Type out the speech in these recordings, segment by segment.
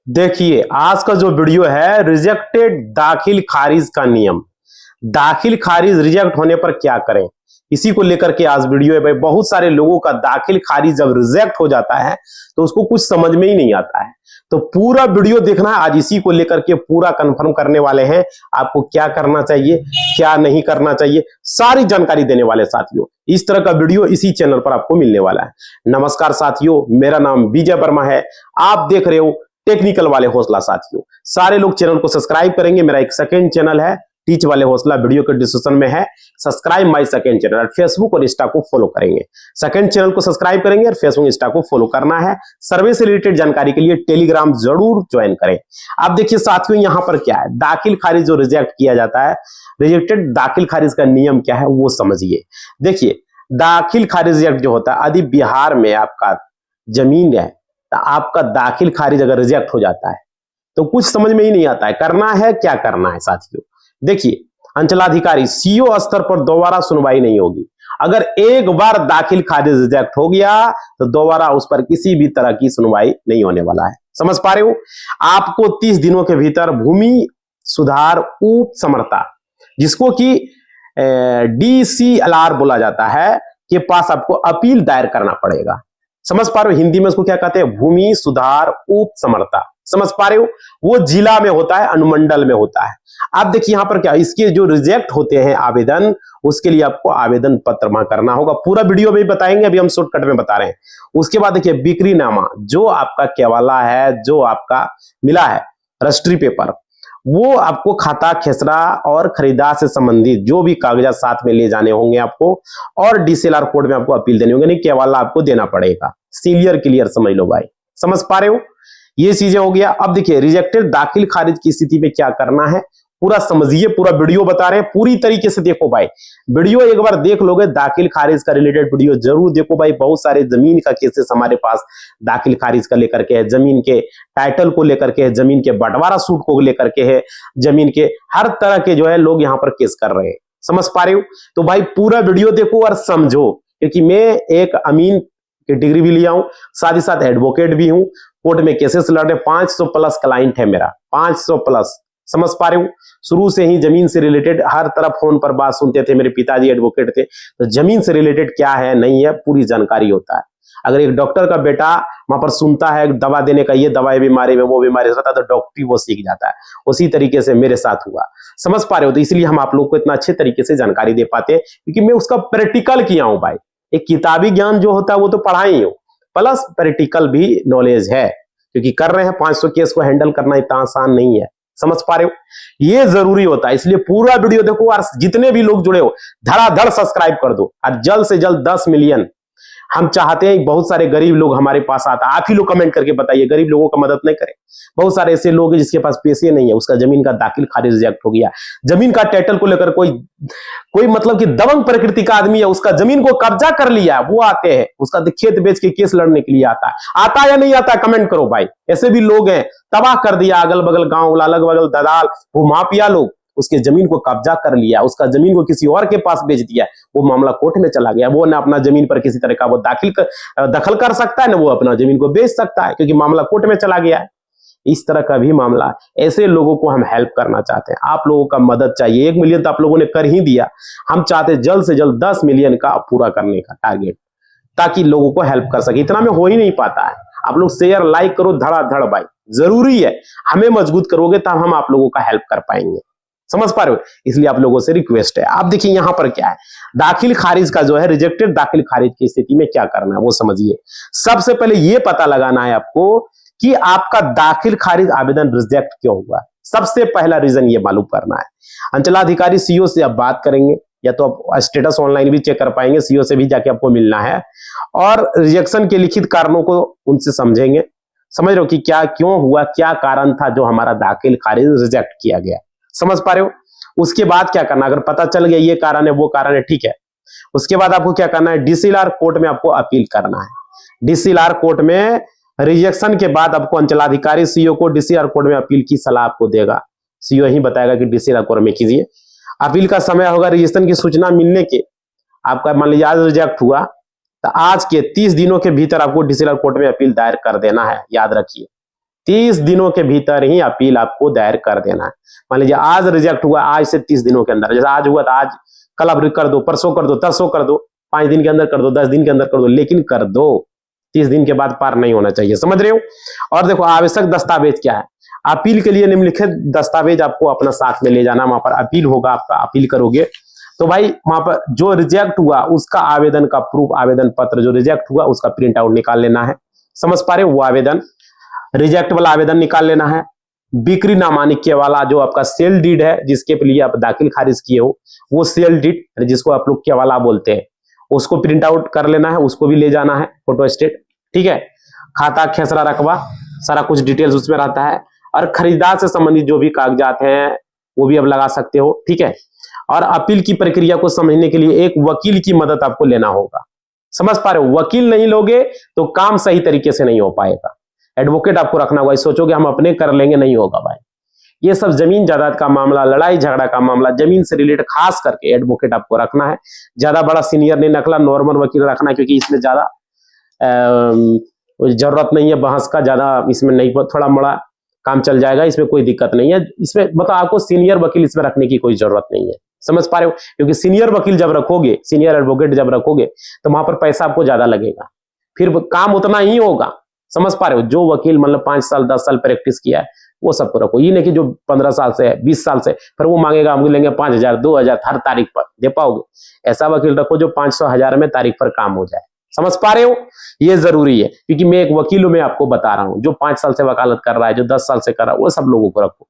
देखिए, आज का जो वीडियो है रिजेक्टेड दाखिल खारिज का नियम। दाखिल खारिज रिजेक्ट होने पर क्या करें, इसी को लेकर के आज वीडियो है। भाई बहुत सारे लोगों का दाखिल खारिज जब रिजेक्ट हो जाता है तो उसको कुछ समझ में ही नहीं आता है। तो पूरा वीडियो देखना है, आज इसी को लेकर के पूरा कंफर्म करने वाले हैं। आपको क्या करना चाहिए, क्या नहीं करना चाहिए, सारी जानकारी देने वाले साथियों। इस तरह का वीडियो इसी चैनल पर आपको मिलने वाला है। नमस्कार साथियों, मेरा नाम विजय वर्मा है। आप देख रहे हो टेक्निकल वाले हौसला। साथियों, सारे लोग चैनल को सब्सक्राइब करेंगे। मेरा एक सेकंड चैनल है टीच वाले हौसला, वीडियो के डिस्क्रिप्शन में है। Subscribe my second channel. Facebook और इंस्टा को फॉलो करेंगे। सेकंड चैनल को सब्सक्राइब करेंगे और फेसबुक इंस्टा को फॉलो करना है। सर्वे से रिलेटेड जानकारी के लिए टेलीग्राम जरूर ज्वाइन करें। अब देखिए साथियों, यहां पर क्या है, दाखिल खारिज जो रिजेक्ट किया जाता है, रिजेक्टेड दाखिल खारिज का नियम क्या है वो समझिए। देखिए, दाखिल खारिज रिजेक्ट जो होता है, यदि बिहार में आपका जमीन है तो आपका दाखिल खारिज अगर रिजेक्ट हो जाता है तो कुछ समझ में ही नहीं आता है, करना है क्या करना है। साथियों देखिए, अंचलाधिकारी सीओ स्तर पर दोबारा सुनवाई नहीं होगी। अगर एक बार दाखिल खारिज रिजेक्ट हो गया तो दोबारा उस पर किसी भी तरह की सुनवाई नहीं होने वाला है। समझ पा रहे हो? आपको 30 दिनों के भीतर भूमि सुधार उप समर्था, जिसको कि DCLR बोला जाता है, के पास आपको अपील दायर करना पड़ेगा। समझ पा रहे हो? हिंदी में उसको क्या कहते हैं, भूमि सुधार उप समर्था। समझ पा रहे हो? वो जिला में होता है, अनुमंडल में होता है। आप देखिए यहां पर क्या, इसके जो रिजेक्ट होते हैं आवेदन, उसके लिए आपको आवेदन पत्र जमा करना होगा। पूरा वीडियो में बताएंगे, अभी हम शॉर्टकट में बता रहे हैं। उसके बाद देखिए, बिक्रीनामा, जो आपका केवाला है, जो आपका मिला है रजिस्ट्री पेपर, वो आपको खाता खेसरा और खरीदार से संबंधित जो भी कागजात साथ में ले जाने होंगे आपको, और DCLR कोड में आपको अपील देनी होगी, नहीं केवाला आपको देना पड़ेगा। सीनियर क्लियर समझ लो भाई। समझ पा रहे हो? ये चीजें हो गया। अब देखिए, रिजेक्टेड दाखिल खारिज की स्थिति में क्या करना है पूरा समझिए। पूरा वीडियो बता रहे हैं, पूरी तरीके से देखो भाई। वीडियो एक बार देख लोगे, दाखिल खारिज का रिलेटेड वीडियो जरूर देखो भाई। बहुत सारे जमीन का केसेस हमारे पास दाखिल खारिज का लेकर के है, जमीन के टाइटल को लेकर के है, जमीन के बंटवारा सूट को लेकर के है, जमीन के हर तरह के जो है लोग यहाँ पर केस कर रहे हैं। समझ पा रहे हो? तो भाई पूरा वीडियो देखो और समझो, क्योंकि मैं एक अमीन की डिग्री भी लिया हूं, साथ ही साथ एडवोकेट भी हूं। कोर्ट में केसेस लड़ रहे, 500 प्लस क्लाइंट है मेरा, 500 प्लस। समझ पा रहे हो? शुरू से ही जमीन से रिलेटेड हर तरफ फोन पर बात सुनते थे। मेरे पिताजी एडवोकेट थे, तो जमीन से रिलेटेड क्या है नहीं है पूरी जानकारी होता है। अगर एक डॉक्टर का बेटा वहां पर सुनता है दवा देने का, ये दवाई बीमारी में, वो बीमारी होता है, तो डॉक्टरी वो सीख जाता है। उसी तरीके से मेरे साथ हुआ। समझ पा रहे हो? तो इसलिए हम आप लोग को इतना अच्छे तरीके से जानकारी दे पाते हैं, क्योंकि मैं उसका प्रैक्टिकल किया हूं भाई। एक किताबी ज्ञान जो होता है वो तो पढ़ाई हूं, प्लस प्रैक्टिकल भी नॉलेज है, क्योंकि कर रहे हैं 500 केस को हैंडल करना इतना आसान नहीं है। समझ पा रहे हो? ये जरूरी होता है, इसलिए पूरा वीडियो देखो और जितने भी लोग जुड़े हो धड़ाधड़ सब्सक्राइब कर दो। और जल्द से जल्द 10 मिलियन हम चाहते हैं। बहुत सारे गरीब लोग हमारे पास आता, आप ही लोग कमेंट करके बताइए, गरीब लोगों का मदद नहीं करें। बहुत सारे ऐसे लोग हैं जिसके पास पैसे नहीं है, उसका जमीन का दाखिल खारिज रिजेक्ट हो गया, जमीन का टाइटल को लेकर कोई मतलब कि दबंग प्रकृति का आदमी है, उसका जमीन को कब्जा कर लिया, वो आते हैं, उसका खेत बेच के केस लड़ने के लिए आता या नहीं आता, कमेंट करो भाई। ऐसे भी लोग हैं, तबाह कर दिया अगल बगल गांव, अलग बगल दलाल, वो माफिया लोग, उसके जमीन को कब्जा कर लिया, उसका जमीन को किसी और के पास बेच दिया, वो मामला कोर्ट में चला गया। वो ना अपना जमीन पर किसी तरह का वो दखल कर सकता है, ना वो अपना जमीन को बेच सकता है, क्योंकि मामला कोर्ट में चला गया है। इस तरह का भी मामला, ऐसे लोगों को हम हेल्प करना चाहते हैं। आप लोगों का मदद चाहिए। 1 मिलियन तो आप लोगों ने कर ही दिया, हम चाहते हैं जल्द से जल्द 10 मिलियन का पूरा करने का टारगेट, ताकि लोगों को हेल्प कर सके। इतना में हो ही नहीं पाता है। आप लोग शेयर लाइक करो धड़ाधड़ भाई, जरूरी है। हमें मजबूत करोगे तब हम आप लोगों का हेल्प कर पाएंगे। समझ पा रहे हो? इसलिए आप लोगों से रिक्वेस्ट है। आप देखिए यहां पर क्या है, दाखिल खारिज का जो है, रिजेक्टेड दाखिल खारिज की स्थिति में क्या करना है वो समझिए। सबसे पहले यह पता लगाना है आपको कि आपका दाखिल खारिज आवेदन रिजेक्ट क्यों हुआ। सबसे पहला रीजन ये मालूम करना है। अंचलाधिकारी सीओ से आप बात करेंगे, या तो आप स्टेटस ऑनलाइन भी चेक कर पाएंगे, सीओ से भी जाके आपको मिलना है, और रिजेक्शन के लिखित कारणों को उनसे समझेंगे। समझ रहे हो कि क्या क्यों हुआ, क्या कारण था जो हमारा दाखिल खारिज रिजेक्ट किया गया। समझ पा रहे हो? उसके बाद क्या करना, अगर पता चल गया ये कारण है वो कारण है, ठीक है, उसके बाद आपको क्या करना है, DCLR कोर्ट में आपको अपील करना है। DCLR कोर्ट में रिजेक्शन के बाद आपको अंचलाधिकारी सीओ को DCLR कोर्ट में अपील की सलाह आपको देगा। सीओ ही बताएगा कि DCLR कोर्ट में कीजिए। अपील का समय होगा रिजेक्शन की सूचना मिलने के, आपका मान लीजिए आज रिजेक्ट हुआ तो आज के 30 दिनों के भीतर आपको DCLR कोर्ट में अपील दायर कर देना है, याद रखिए। 30 दिनों के भीतर ही अपील आपको दायर कर देना है। मान लीजिए आज रिजेक्ट हुआ, आज से 30 दिनों के अंदर, जैसे आज हुआ तो आज, कल आप कर दो, परसों कर दो, तरसों कर दो, 5 दिन के अंदर कर दो, 10 दिन के अंदर कर दो, लेकिन कर दो, 30 दिन के बाद पार नहीं होना चाहिए। समझ रहे हो? और देखो आवश्यक दस्तावेज क्या है। अपील के लिए निम्नलिखित दस्तावेज आपको अपना साथ में ले जाना। वहां पर अपील होगा, आपका अपील करोगे तो भाई वहां पर जो रिजेक्ट हुआ उसका आवेदन का प्रूफ, आवेदन पत्र जो रिजेक्ट हुआ उसका प्रिंट आउट निकाल लेना है। समझ पा रहे हो? वो आवेदन, रिजेक्ट वाला आवेदन निकाल लेना है। बिक्री नामानिक्य वाला जो आपका सेल डीड है, जिसके लिए आप दाखिल खारिज किए हो, वो सेल डीड जिसको आप लोग केवाला बोलते हैं, उसको प्रिंट आउट कर लेना है, उसको भी ले जाना है, फोटो स्टेट। ठीक है? खाता खेसरा रकबा सारा कुछ डिटेल्स उसमें रहता है। और खरीदार से संबंधित जो भी कागजात हैं वो भी आप लगा सकते हो। ठीक है? और अपील की प्रक्रिया को समझने के लिए एक वकील की मदद आपको लेना होगा। समझ पा रहे हो? वकील नहीं लोगे तो काम सही तरीके से नहीं हो पाएगा। एडवोकेट आपको रखना होगा। सोचोगे हम अपने कर लेंगे, नहीं होगा भाई। ये सब जमीन जायदाद का मामला, लड़ाई झगड़ा का मामला, जमीन से रिलेटेड खास करके एडवोकेट आपको रखना है। ज्यादा बड़ा सीनियर नहीं रखना, नॉर्मल वकील रखना, क्योंकि इसमें ज्यादा जरूरत नहीं है बहस का, ज्यादा इसमें नहीं, थोड़ा बड़ा काम चल जाएगा, इसमें कोई दिक्कत नहीं है। इसमें मतलब आपको सीनियर वकील इसमें रखने की कोई जरूरत नहीं है। समझ पा रहे हो? क्योंकि सीनियर वकील जब रखोगे, सीनियर एडवोकेट जब रखोगे तो वहां पर पैसा आपको ज्यादा लगेगा, फिर काम उतना ही होगा। समझ पा रहे हो? जो वकील मतलब 5 साल 10 साल प्रैक्टिस किया है वो सबको रखो। ये नहीं कि जो 15 साल से है, 20 साल से, फिर वो मांगेगा हम लेंगे 5000 2000 हर तारीख पर, दे पाओगे? ऐसा वकील रखो जो 500 1000 में तारीख पर काम हो जाए। समझ पा रहे हो? ये जरूरी है, क्योंकि मैं एक वकील हूं, मैं आपको बता रहा हूं। जो 5 साल से वकालत कर रहा है, जो 10 साल से कर रहा है, वो सब लोगों को रखो।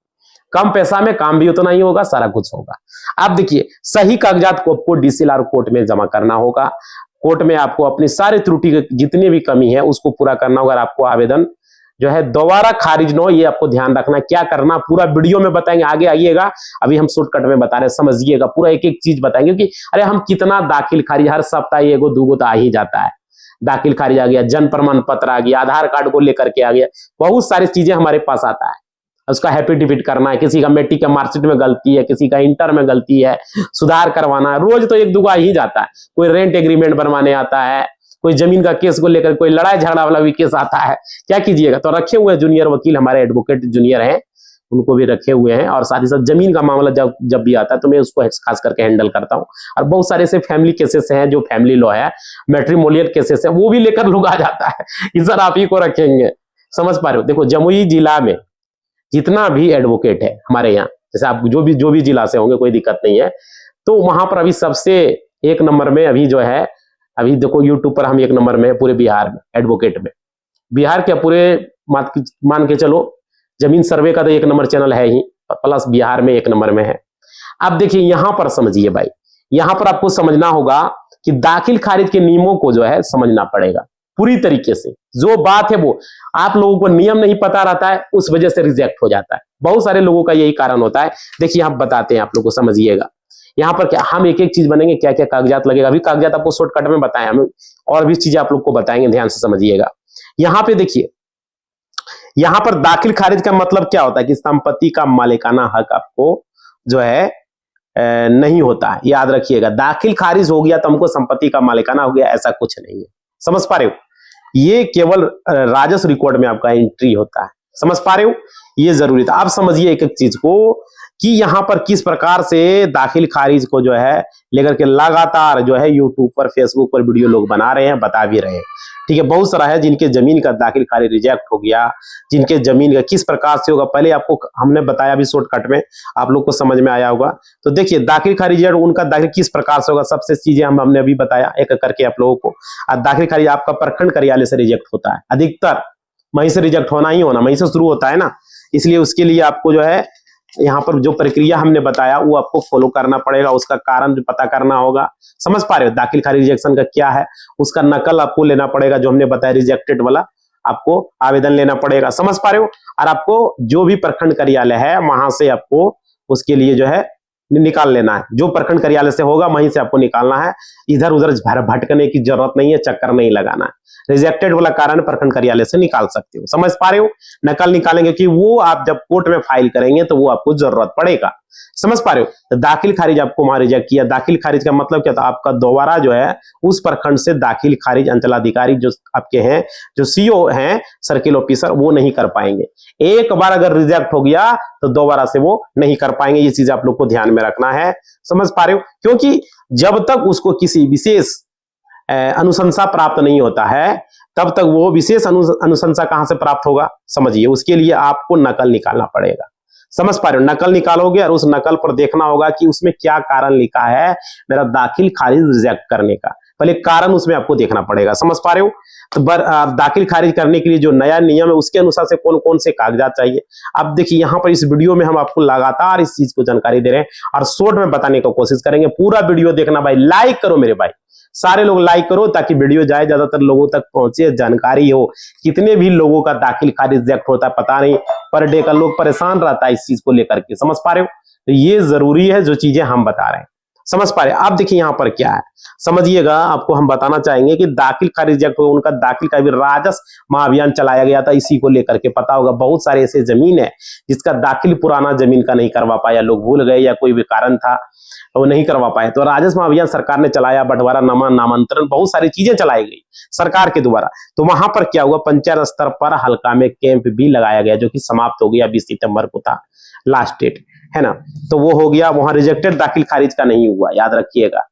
कम पैसा में काम भी उतना ही होगा, सारा कुछ होगा। आप देखिए, सही कागजात को आपको डीसीएलआर कोर्ट में जमा करना होगा। कोर्ट में आपको अपनी सारी त्रुटि जितनी भी कमी है उसको पूरा करना होगा। आपको आवेदन जो है दोबारा खारिज न हो, ये आपको ध्यान रखना। क्या करना पूरा वीडियो में बताएंगे, आगे आइएगा। अभी हम शॉर्टकट में बता रहे हैं, समझिएगा। पूरा एक एक चीज बताएंगे कि अरे हम कितना दाखिल खारिज, हर सप्ताह एगो दूगो तो आ ही जाता है। दाखिल खारिज आ गया, जन्म प्रमाण पत्र आ गया, आधार कार्ड को लेकर के आ गया, बहुत सारी चीजें हमारे पास आता है। उसका एफिडेविट करना है, किसी का मैट्रिक का मार्कशीट में गलती है, किसी का इंटर में गलती है, सुधार करवाना है। रोज तो एक दुआ ही जाता है। कोई रेंट एग्रीमेंट बनवाने आता है, कोई जमीन का केस को लेकर कोई लड़ाई झगड़ा वाला भी केस आता है। क्या कीजिएगा? तो रखे हुए जूनियर वकील, हमारे एडवोकेट जूनियर हैं, उनको भी रखे हुए हैं। और साथ ही साथ जमीन का मामला जब भी आता है तो मैं उसको खास करके हैंडल करता हूँ। और बहुत सारे ऐसे फैमिली केसेस हैं, जो फैमिली लॉ है, मैट्रिमोनियल केसेस है, वो भी लेकर लोग आ जाता है। इस सर आप ही को रखेंगे। समझ पा रहे हो? देखो, जमुई जिला में जितना भी एडवोकेट है हमारे यहाँ, जैसे आप जो भी जिला से होंगे, कोई दिक्कत नहीं है, तो वहां पर अभी सबसे 1 नंबर में अभी जो है, अभी देखो यूट्यूब पर हम 1 नंबर में पूरे बिहार में, एडवोकेट में। बिहार के पूरे मान के चलो, जमीन सर्वे का तो 1 नंबर चैनल है ही, प्लस बिहार में 1 नंबर में है। अब देखिए यहां पर समझिए भाई, यहां पर आपको समझना होगा कि दाखिल खारिज के नियमों को जो है समझना पड़ेगा पूरी तरीके से। जो बात है वो आप लोगों को नियम नहीं पता रहता है, उस वजह से रिजेक्ट हो जाता है। बहुत सारे लोगों का यही कारण होता है। देखिए हम बताते हैं, आप लोगों को समझिएगा। यहाँ पर क्या हम एक एक चीज बनेंगे, क्या क्या कागजात लगेगा, अभी कागजात आपको शॉर्टकट में बताएं, हम और भी चीजें आप लोग को बताएंगे, ध्यान से समझिएगा। यहाँ पे देखिए, यहाँ पर दाखिल खारिज का मतलब क्या होता है कि संपत्ति का मालिकाना हक आपको जो है नहीं होता है। याद रखिएगा, दाखिल खारिज हो गया तो हमको संपत्ति का मालिकाना हो गया, ऐसा कुछ नहीं है। समझ पा रहे हो? ये केवल राजस्व रिकॉर्ड में आपका एंट्री होता है। समझ पा रहे हो? ये जरूरी था। आप समझिए एक एक चीज को कि यहां पर किस प्रकार से दाखिल खारिज को जो है लेकर के लगातार जो है यूट्यूब पर, फेसबुक पर वीडियो लोग बना रहे हैं, बता भी रहे हैं। ठीक है, बहुत सारा है जिनके जमीन का दाखिल खारिज रिजेक्ट हो गया, जिनके जमीन का किस प्रकार से होगा, पहले आपको हमने बताया भी शॉर्टकट में, आप लोग को समझ में आया होगा। तो देखिए दाखिल खारिज उनका दाखिल किस प्रकार से होगा, सबसे चीजें हमने अभी बताया एक एक करके आप लोगों को। दाखिल खारिज आपका प्रखंड कार्यालय से रिजेक्ट होता है, अधिकतर वहीं से रिजेक्ट होना ही होना, वहीं से शुरू होता है ना, इसलिए उसके लिए आपको जो है यहाँ पर जो प्रक्रिया हमने बताया वो आपको फॉलो करना पड़ेगा, उसका कारण जो पता करना होगा। समझ पा रहे हो? दाखिल खारिज रिजेक्शन का क्या है, उसका नकल आपको लेना पड़ेगा, जो हमने बताया रिजेक्टेड वाला आपको आवेदन लेना पड़ेगा। समझ पा रहे हो? और आपको जो भी प्रखंड कार्यालय है वहां से आपको उसके लिए जो है निकाल लेना है, जो प्रखंड कार्यालय से होगा वहीं से आपको निकालना है। इधर उधर भटकने की जरूरत नहीं है, चक्कर नहीं लगाना है। रिजेक्टेड वाला कारण प्रखंड कार्यालय से निकाल सकते हो। समझ पा रहे हो? नकल निकालेंगे कि वो आप जब कोर्ट में फाइल करेंगे तो वो आपको जरूरत पड़ेगा। समझ पा रहे हो? तो दाखिल खारिज आपको वहां रिजेक्ट किया। दाखिल खारिज का मतलब क्या था? आपका दोबारा जो है उस प्रखंड से दाखिल खारिज अंचलाधिकारी जो आपके हैं, जो सीओ हैं, सर्किल ऑफिसर, वो नहीं कर पाएंगे। एक बार अगर रिजेक्ट हो गया तो दोबारा से वो नहीं कर पाएंगे। ये चीज आप लोग को ध्यान में रखना है। समझ पा रहे हो? क्योंकि जब तक उसको किसी विशेष अनुशंसा प्राप्त नहीं होता है तब तक वो विशेष अनुशंसा कहां से प्राप्त होगा? समझिए, उसके लिए आपको नकल निकालना पड़ेगा। समझ पा रहे हो? नकल निकालोगे और उस नकल पर देखना होगा कि उसमें क्या कारण लिखा है मेरा दाखिल खारिज रिजेक्ट करने का। पहले कारण उसमें आपको देखना पड़ेगा। समझ पा रहे हो? तो दाखिल खारिज करने के लिए जो नया नियम है उसके अनुसार से कौन कौन से कागजात चाहिए। अब देखिए, यहाँ पर इस वीडियो में हम आपको लगातार इस चीज को जानकारी दे रहे हैं और शॉर्ट में बताने की कोशिश करेंगे। पूरा वीडियो देखना भाई, लाइक करो मेरे भाई, सारे लोग लाइक करो ताकि वीडियो जाए, ज्यादातर लोगों तक पहुंचे, जानकारी हो। कितने भी लोगों का दाखिल खारिज रिजेक्ट होता है पता नहीं, पर डे का लोग परेशान रहता है इस चीज को लेकर के। समझ पा रहे हो? तो ये जरूरी है जो चीजें हम बता रहे हैं। समझ पा रहे हैं? आप देखिए यहाँ पर क्या है, समझिएगा। आपको हम बताना चाहेंगे कि दाखिल खारिज रिजेक्ट हो, उनका दाखिल का भी राजस्व महाअभियान चलाया गया था इसी को लेकर के। पता होगा बहुत सारे ऐसे जमीन है जिसका दाखिल पुराना जमीन का नहीं करवा पाया, लोग भूल गए या कोई भी कारण था वो नहीं करवा पाए, तो राजस्व महाअभियान सरकार ने चलाया, बंटवारा नामांतरण, बहुत सारी चीजें चलाई गई सरकार के द्वारा। तो वहां पर क्या हुआ, पंचायत स्तर पर हल्का में कैंप भी लगाया गया जो कि समाप्त हो गया, 20 सितंबर को था लास्ट डेट, है ना। तो वो हो गया, वहां रिजेक्टेड दाखिल खारिज का नहीं हुआ, याद रखिएगा।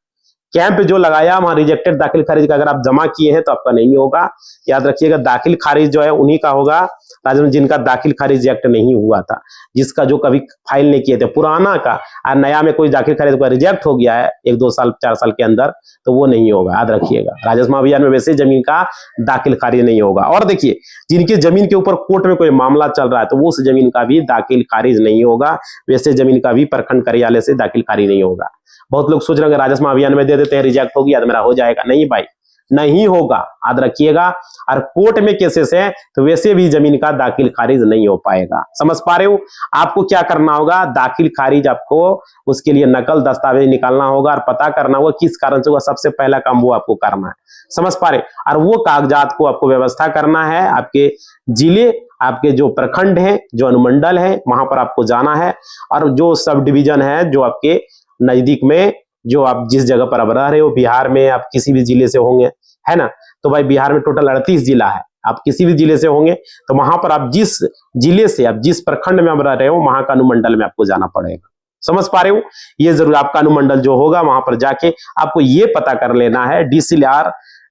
कैंप जो लगाया वहां रिजेक्टेड दाखिल खारिज का अगर आप जमा किए हैं तो आपका नहीं होगा, याद रखिएगा। दाखिल खारिज जो है उन्हीं का होगा राजन जिनका दाखिल खारिज रिजेक्ट नहीं हुआ था, जिसका जो कभी फाइल नहीं किए थे पुराना का, और नया में कोई दाखिल खारिज का रिजेक्ट हो गया है 1-2 साल 4 साल के अंदर, तो वो नहीं होगा, याद रखिएगा। राजस्व महाअभियान में वैसे जमीन का दाखिल खारिज नहीं होगा। और देखिए, जिनकी जमीन के ऊपर कोर्ट में कोई मामला चल रहा है तो वो उस जमीन का भी दाखिल खारिज नहीं होगा, वैसे जमीन का भी प्रखंड कार्यालय से दाखिल खारिज नहीं होगा। बहुत लोग सोच रहे हैं राजस्व महाअभियान में दे देते हैं, रिजेक्ट हो गया तो मेरा हो जाएगा, नहीं भाई, नहीं होगा, याद रखिएगा। और कोर्ट में केसेस है तो वैसे भी जमीन का दाखिल खारिज नहीं हो पाएगा। समझ पा रहे हो? आपको क्या करना होगा, दाखिल खारिज आपको उसके लिए नकल दस्तावेज निकालना होगा और पता करना होगा किस कारण से हुआ, सबसे पहला काम वो आपको करना है। समझ पा रहे? और वो कागजात को आपको व्यवस्था करना है, आपके जिले, आपके जो प्रखंड है, जो अनुमंडल है, वहां पर आपको जाना है। और जो सब डिवीजन है जो आपके नजदीक में, जो आप जिस जगह पर अब रह रहे हो, बिहार में आप किसी भी जिले से होंगे, है ना, तो भाई बिहार में टोटल 38 जिला है, आप किसी भी जिले से होंगे तो वहां पर आप जिस जिले से, आप जिस प्रखंड में आप रह रहे हो, वहां का अनुमंडल में आपको जाना पड़ेगा। समझ पा रहे हो? ये जरूर आपका अनुमंडल जो होगा वहां पर जाके आपको ये पता कर लेना है,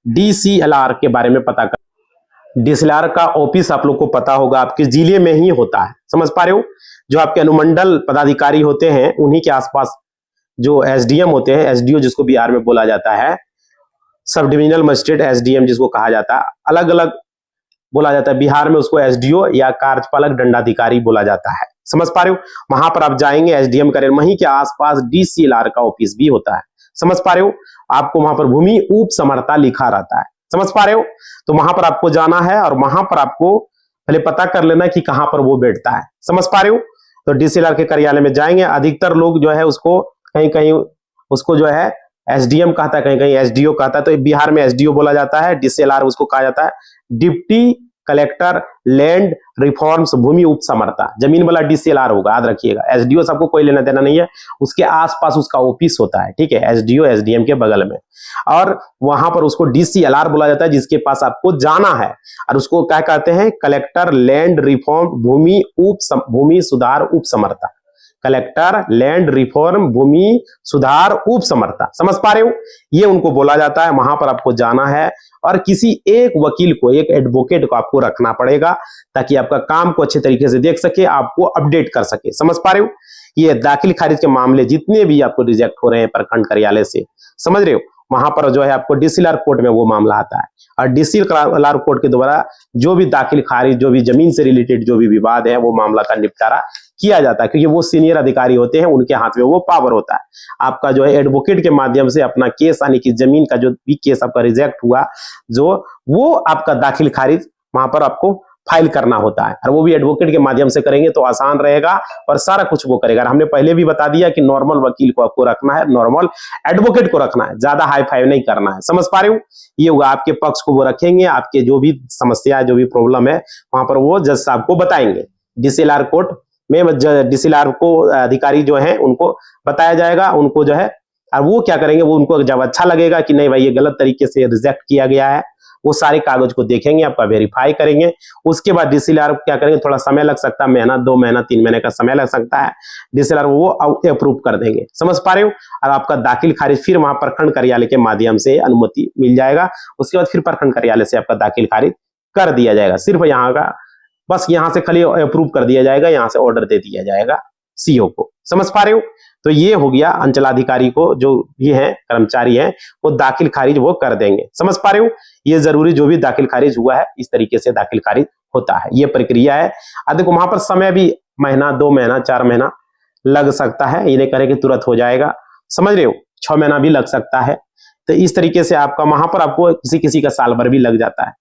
डीसीएलआर के बारे में पता कर। डीसीएलआर का ऑफिस आप लोग को पता होगा आपके जिले में ही होता है। समझ पा रहे हो? जो आपके अनुमंडल पदाधिकारी होते हैं उन्हीं के आसपास जो एसडीएम होते हैं, एसडीओ जिसको बिहार में बोला जाता है, सब डिविजनल मजिस्ट्रेट, एसडीएम जिसको कहा जाता है, अलग अलग बोला जाता है। बिहार में उसको एसडीओ या कार्यपालक दंडाधिकारी बोला जाता है। समझ पा रहे हो? वहां पर आप जाएंगे, एसडीएम करें, वहीं के आसपास डीसीएलआर का ऑफिस भी होता है। समझ पा रहे हो? आपको वहां पर भूमि उप समर्था लिखा रहता है। समझ पा रहे हो? तो वहां पर आपको जाना है और वहां पर आपको पहले पता कर लेना कि कहां पर वो बैठता है। समझ पा रहे हो? तो डीसीएलआर के कार्यालय में जाएंगे। अधिकतर लोग जो है उसको कहीं कहीं उसको जो है एसडीएम कहता है, कहीं कहीं एसडीओ कहता है, तो बिहार में एसडीओ बोला जाता है, डीसीएलआर उसको कहा जाता है डिप्टी कलेक्टर लैंड रिफॉर्म्स भूमि उप समर्था, जमीन वाला डीसीएलआर होगा, याद रखिएगा। एसडीओ सबको कोई लेना देना नहीं है, उसके आसपास उसका ऑफिस होता है, ठीक है, एसडीओ एसडीएम के बगल में, और वहां पर उसको डीसीएलआर बोला जाता है, जिसके पास आपको जाना है। और उसको क्या कहते हैं, कलेक्टर लैंड रिफॉर्म भूमि सुधार उप समर्था, कलेक्टर लैंड रिफॉर्म भूमि सुधार उप समर्था। समझ पा रहे हो? ये उनको बोला जाता है। वहां पर आपको जाना है और किसी एक वकील को, एक एडवोकेट को आपको रखना पड़ेगा ताकि आपका काम को अच्छे तरीके से देख सके, आपको अपडेट कर सके। समझ पा रहे हो? ये दाखिल खारिज के मामले जितने भी आपको रिजेक्ट हो रहे हैं प्रखंड कार्यालय से, समझ रहे हो, वहां पर जो है आपको डीसीएलआर कोर्ट में वो मामला आता है। और डीसीएलआर कोर्ट के द्वारा जो भी दाखिल खारिज, जो भी जमीन से रिलेटेड जो भी विवाद है, वो मामला का निपटारा किया जाता है, क्योंकि वो सीनियर अधिकारी होते हैं, उनके हाथ में वो पावर होता है। आपका जो है एडवोकेट के माध्यम से अपना केस, यानी कि जमीन का जो भी केस आपका रिजेक्ट हुआ, जो वो आपका दाखिल खारिज वहां पर आपको फाइल करना होता है, और वो भी एडवोकेट के माध्यम से करेंगे तो आसान रहेगा और सारा कुछ वो करेगा। हमने पहले भी बता दिया कि नॉर्मल वकील को आपको रखना है, नॉर्मल एडवोकेट को रखना है, ज्यादा हाई फाई नहीं करना है। समझ पा रहे हो? ये होगा, आपके पक्ष को वो रखेंगे, आपके जो भी समस्या जो भी प्रॉब्लम है वहां पर वो जज साहब को बताएंगे। डीसीएलआर कोर्ट में डीसीएलआर को अधिकारी जो है उनको बताया जाएगा, उनको जो है, और वो क्या करेंगे, वो उनको जब अच्छा लगेगा कि नहीं भाई ये गलत तरीके से रिजेक्ट किया गया है, वो सारे कागज को देखेंगे, आपका वेरीफाई करेंगे। उसके बाद डीसीएलआर क्या करेंगे, थोड़ा समय लग सकता है, महीना 2 महीना 3 महीने का समय लग सकता है, डीसीएलआर वो अप्रूव कर देंगे। समझ पा रहे हो? और आपका दाखिल खारिज फिर वहां प्रखंड कार्यालय के माध्यम से अनुमति मिल जाएगा, उसके बाद फिर प्रखंड कार्यालय से आपका दाखिल खारिज कर दिया जाएगा। सिर्फ यहाँ का बस यहाँ से खाली अप्रूव कर दिया जाएगा, यहाँ से ऑर्डर दे दिया जाएगा सीओ को। समझ पा रहे हो? तो ये हो गया, अंचलाधिकारी को जो भी है कर्मचारी है वो दाखिल खारिज वो कर देंगे। समझ पा रहे हो? ये जरूरी, जो भी दाखिल खारिज हुआ है इस तरीके से दाखिल खारिज होता है, ये प्रक्रिया है। अब देखो वहां पर समय भी महीना 2 महीना 4 महीना लग सकता है, ये नहीं करे कि तुरंत हो जाएगा। समझ रहे हो? 6 महीना भी लग सकता है। तो इस तरीके से आपका वहां पर आपको किसी किसी का साल भर भी लग जाता है।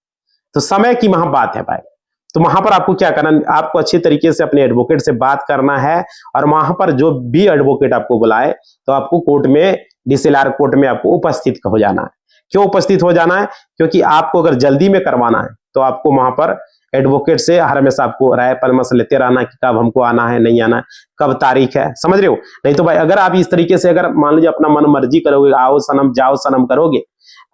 तो समय की वहां बात है भाई। तो वहां पर आपको क्या करना, आपको अच्छे तरीके से अपने एडवोकेट से बात करना है, और वहां पर जो भी एडवोकेट आपको बुलाए तो आपको कोर्ट में, डीसीएलआर कोर्ट में आपको उपस्थित हो जाना है। क्यों उपस्थित हो जाना है? क्योंकि आपको अगर जल्दी में करवाना है तो आपको वहां पर एडवोकेट से हर हमेशा आपको राय परामर्श लेते रहना कि कब हमको आना है, नहीं आना है, कब तारीख है। समझ रहे हो? नहीं तो भाई अगर आप इस तरीके से अगर मान लीजिए अपना मन मर्जी करोगे, आओ सनम जाओ सनम करोगे,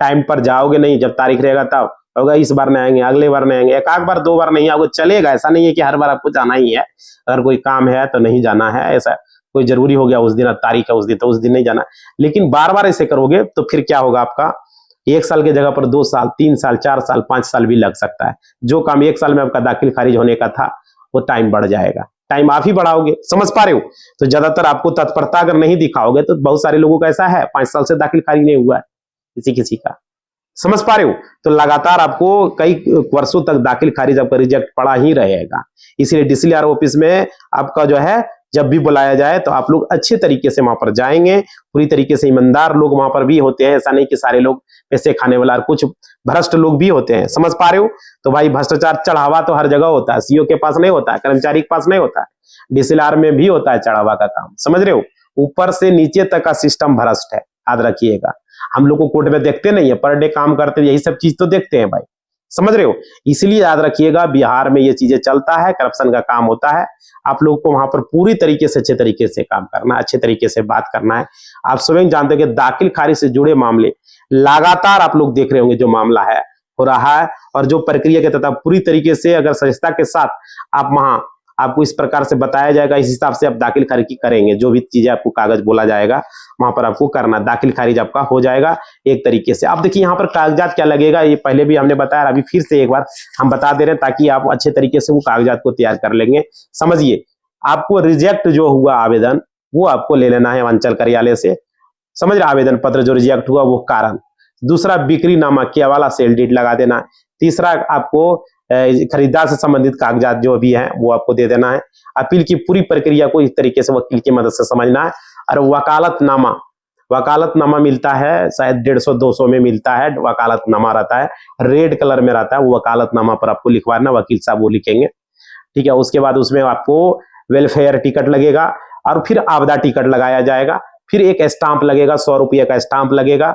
टाइम पर जाओगे नहीं, जब तारीख रहेगा तब होगा, इस बार नहीं आएंगे, अगले बार नहीं आएंगे, एक आध बार 2 बार नहीं आओगे चलेगा, ऐसा नहीं है कि हर बार आपको जाना ही है। अगर कोई काम है तो नहीं जाना है, ऐसा कोई जरूरी हो गया उस दिन तारीख है उस दिन, तो उस दिन नहीं जाना। लेकिन बार बार ऐसे करोगे तो फिर क्या होगा, आपका 1 साल की जगह पर 2 साल 3 साल 4 साल 5 साल भी लग सकता है। जो काम 1 साल में आपका दाखिल खारिज होने का था वो टाइम बढ़ जाएगा, टाइम आप ही बढ़ाओगे। समझ पा रहे हो? तो ज्यादातर आपको तत्परता अगर नहीं दिखाओगे तो बहुत सारे लोगों का ऐसा है 5 साल से दाखिल खारिज नहीं हुआ है किसी किसी का। समझ पा रहे हो? तो लगातार आपको कई वर्षों तक दाखिल खारिज आपका रिजेक्ट पड़ा ही रहेगा। इसलिए डीसीएलआर ऑफिस में आपका जो है जब भी बुलाया जाए तो आप लोग अच्छे तरीके से वहां पर जाएंगे, पूरी तरीके से ईमानदार लोग वहां पर भी होते हैं, ऐसा नहीं कि सारे लोग पैसे खाने वाला, कुछ भ्रष्ट लोग भी होते हैं। समझ पा रहे हो? तो भाई भ्रष्टाचार चढ़ावा तो हर जगह होता है, सीओ के पास नहीं होता है, कर्मचारी के पास नहीं होता है, डीसीएलआर में भी होता है चढ़ावा का काम। समझ रहे हो? ऊपर से नीचे तक का सिस्टम भ्रष्ट है, याद रखिएगा। हम लोग को कोर्ट में देखते नहीं है, पर डे काम करते, यही सब चीज तो देखते हैं भाई। समझ रहे हो? इसलिए याद रखिएगा बिहार में ये चीजें चलता है, करप्शन का काम होता है। आप लोग को वहां पर पूरी तरीके से अच्छे तरीके से काम करना है, अच्छे तरीके से बात करना है। आप स्वयं जानते हो कि दाखिल खारिज से जुड़े मामले लगातार आप लोग देख रहे होंगे, जो मामला है हो रहा है, और जो प्रक्रिया के तहत पूरी तरीके से अगर सजगता के साथ आप वहां आपको इस प्रकार से बताया जाएगा, इस हिसाब से आप दाखिल खारिज करेंगे। जो भी चीजें आपको कागज बोला जाएगा वहां पर आपको करना, दाखिल खारिज आपका हो जाएगा एक तरीके से। अब देखिए यहाँ पर कागजात क्या लगेगा, ये पहले भी हमने बताया, अभी फिर से एक बार हम बता दे रहे हैं ताकि आप अच्छे तरीके से वो कागजात को तैयार कर लेंगे। समझिए, आपको रिजेक्ट जो हुआ आवेदन वो आपको ले लेना है अंचल कार्यालय से। समझ रहे? आवेदन पत्र जो रिजेक्ट हुआ वो कारण। दूसरा, बिक्री नामा किया वाला सेल डीड लगा देना। तीसरा, आपको खरीदार से संबंधित कागजात जो भी है वो आपको दे देना है। अपील की पूरी प्रक्रिया को इस तरीके से वकील की मदद से समझना है। और वकालतनामा मिलता है, शायद 150-200 में मिलता है, वकालतनामा रहता है, रेड कलर में रहता है, वो वकालतनामा पर आपको लिखवाना, वकील साहब वो लिखेंगे। ठीक है? उसके बाद उसमें आपको वेलफेयर टिकट लगेगा, और फिर आपदा टिकट लगाया जाएगा, फिर एक स्टाम्प लगेगा, 100 रुपये का स्टाम्प लगेगा।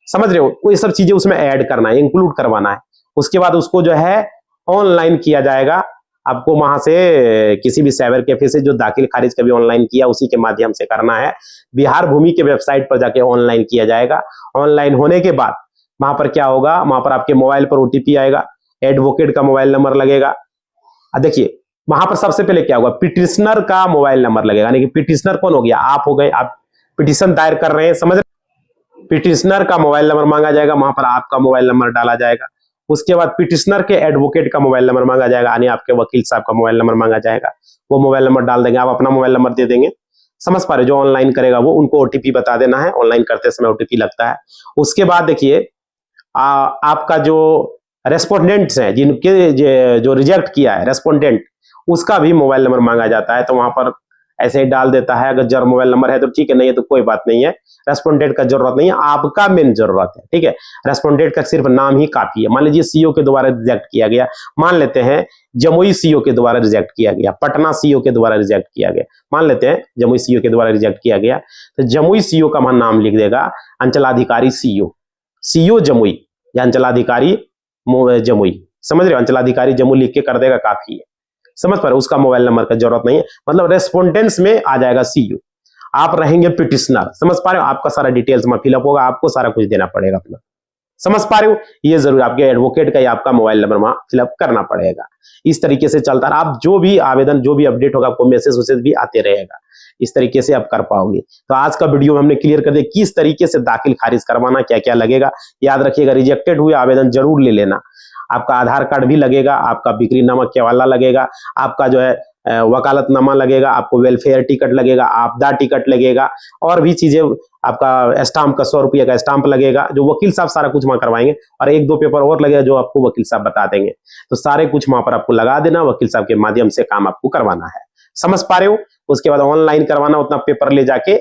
समझ रहे हो? ये सब चीजें उसमें ऐड करना है, इंक्लूड करवाना है। उसके बाद उसको जो है ऑनलाइन किया जाएगा। आपको वहां से किसी भी साइबर कैफे से जो दाखिल खारिज कभी ऑनलाइन किया उसी के माध्यम से करना है। बिहार भूमि के वेबसाइट पर जाके ऑनलाइन किया जाएगा। ऑनलाइन होने के बाद वहां पर क्या होगा, वहां पर आपके मोबाइल पर ओटीपी आएगा, एडवोकेट का मोबाइल नंबर लगेगा। देखिए वहां पर सबसे पहले क्या होगा, पिटिशनर का मोबाइल नंबर लगेगा। यानी कि पिटिशनर कौन हो गया, आप हो गए, आप पिटिशन दायर कर रहे हैं। समझ रहे? पिटिशनर का मोबाइल नंबर मांगा जाएगा, वहां पर आपका मोबाइल नंबर डाला जाएगा। उसके बाद पिटिशनर के एडवोकेट का मोबाइल नंबर मांगा जाएगा, यानी आपके वकील साहब का मोबाइल नंबर मांगा जाएगा। वो मोबाइल नंबर डाल देंगे, आप अपना मोबाइल नंबर दे देंगे। समझ पा रहे? जो ऑनलाइन करेगा वो, उनको ओटीपी बता देना है, ऑनलाइन करते समय ओटीपी लगता है। उसके बाद देखिए आपका जो रेस्पोंडेंट्स हैं, जिनके जो रिजेक्ट किया है रेस्पोंडेंट, उसका भी मोबाइल नंबर मांगा जाता है। तो वहां पर ऐसे ही डाल देता है। अगर जर मोबाइल नंबर है तो ठीक है, नहीं है तो कोई बात नहीं है। रेस्पोंडेंट का जरूरत नहीं है, आपका मेन जरूरत है, ठीक है। रेस्पोंडेंट का सिर्फ नाम ही काफी है। मान लीजिए सीईओ के द्वारा रिजेक्ट किया गया, मान लेते हैं जमुई सीईओ के द्वारा रिजेक्ट किया गया, पटना सीईओ के द्वारा रिजेक्ट किया गया, मान लेते हैं जमुई सीईओ के द्वारा रिजेक्ट किया गया, तो जमुई सीईओ का वहां नाम लिख देगा अंचलाधिकारी सीईओ, सीईओ जमुई या अंचलाधिकारी जमुई, समझ रहे हो, अंचलाधिकारी जमुई लिख के कर देगा, काफी है। समझ पा रहे हो, उसका मोबाइल नंबर का जरूरत नहीं है, मतलब रेस्पोंडेंट्स में आ जाएगा सीईओ। आप रहेंगे पिटिशनर, समझ पा रहे हो, आपका सारा डिटेल्स में फिलअप होगा, आपको सारा कुछ देना पड़ेगा अपना, समझ पा रहे हो। ये जरूर आपके एडवोकेट का या आपका मोबाइल नंबर वहां फिलअप करना पड़ेगा। इस तरीके से चलता है। आप जो भी आवेदन, जो भी अपडेट होगा, आपको मैसेज वैसेज भी आते रहेगा, इस तरीके से आप कर पाओगे। तो आज का वीडियो हमने क्लियर कर दिया किस तरीके से दाखिल खारिज करवाना, क्या क्या लगेगा। याद रखिएगा, रिजेक्टेड हुए आवेदन जरूर ले लेना। आपका आधार कार्ड भी लगेगा, आपका बिक्रीनामा केवाला लगेगा, आपका जो है वकालतनामा लगेगा, आपको वेलफेयर टिकट लगेगा, आपदा टिकट लगेगा, और भी चीजें, आपका स्टाम्प का 100 रुपये का स्टाम्प लगेगा, जो वकील साहब सारा कुछ वहां करवाएंगे, और 1-2 पेपर और लगेगा जो आपको वकील साहब बता देंगे। तो सारे कुछ वहां पर आपको लगा देना, वकील साहब के माध्यम से काम आपको करवाना है, समझ पा रहे हो। उसके बाद ऑनलाइन करवाना, उतना पेपर ले जाके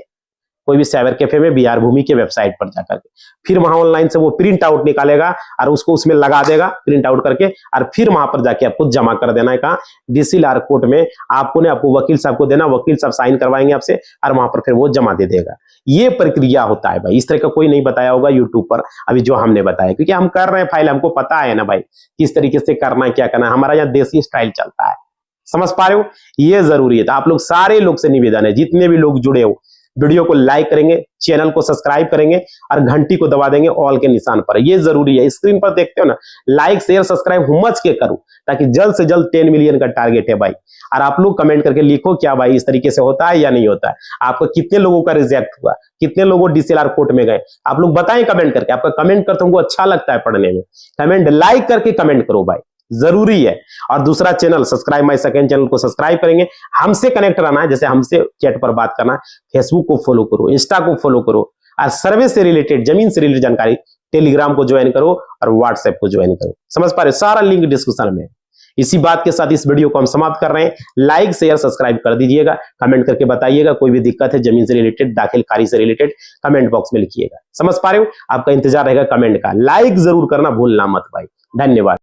कोई भी साइबर कैफे में बिहार भूमि के वेबसाइट पर जाकर के, फिर वहां ऑनलाइन से वो प्रिंट आउट निकालेगा और उसको उसमें लगा देगा प्रिंट आउट करके, और फिर वहां पर जाके आपको जमा कर देना है। कहा डीसीएलआर कोर्ट में आपको वकील साहब को देना, वकील साहब साइन करवाएंगे आपसे, और वहां पर फिर वो जमा दे देगा। ये प्रक्रिया होता है भाई, इस तरह का कोई नहीं बताया होगा यूट्यूब पर अभी जो हमने बताया, क्योंकि हम कर रहे हैं फाइल, हमको पता है ना भाई किस तरीके से करना है, क्या करना है। हमारा यहाँ देसी स्टाइल चलता है, समझ पा रहे हो, ये जरूरी है। तो आप लोग सारे लोग से निवेदन है, जितने भी लोग जुड़े हो, वीडियो को लाइक करेंगे, चैनल को सब्सक्राइब करेंगे और घंटी को दबा देंगे ऑल के निशान पर, ये जरूरी है। स्क्रीन पर देखते हो ना, लाइक शेयर सब्सक्राइब हुमच के करो, ताकि जल्द से जल्द 10 मिलियन का टारगेट है भाई। और आप लोग कमेंट करके लिखो क्या भाई इस तरीके से होता है या नहीं होता है, आपका कितने लोगों का रिजेक्ट हुआ, कितने लोगों डीसीएलआर कोर्ट में गए, आप लोग बताएं कमेंट करके। आपका कमेंट करते हमको अच्छा लगता है पढ़ने में, कमेंट लाइक करके कमेंट करो भाई, जरूरी है। और दूसरा channel subscribe my second channel को सब्सक्राइब करेंगे, हमसे कनेक्ट रहना है, जैसे हमसे चैट पर बात करना है, फेसबुक को फॉलो करो, इंस्टा को फॉलो करो, और सर्वे से रिलेटेड, जमीन से रिलेटेड जानकारी टेलीग्राम को ज्वाइन करो और व्हाट्सएप को ज्वाइन करो, समझ पा रहे हो, सारा लिंक डिस्क्रिप्शन में। इसी बात के साथ इस वीडियो को हम समाप्त कर रहे हैं। लाइक शेयर सब्सक्राइब कर दीजिएगा, कमेंट करके बताइएगा कोई भी दिक्कत है जमीन से रिलेटेड, दाखिल खारिज से रिलेटेड, कमेंट बॉक्स में लिखिएगा, समझ पा रहे हो। आपका इंतजार रहेगा कमेंट का, लाइक जरूर करना भूलना मत भाई। धन्यवाद।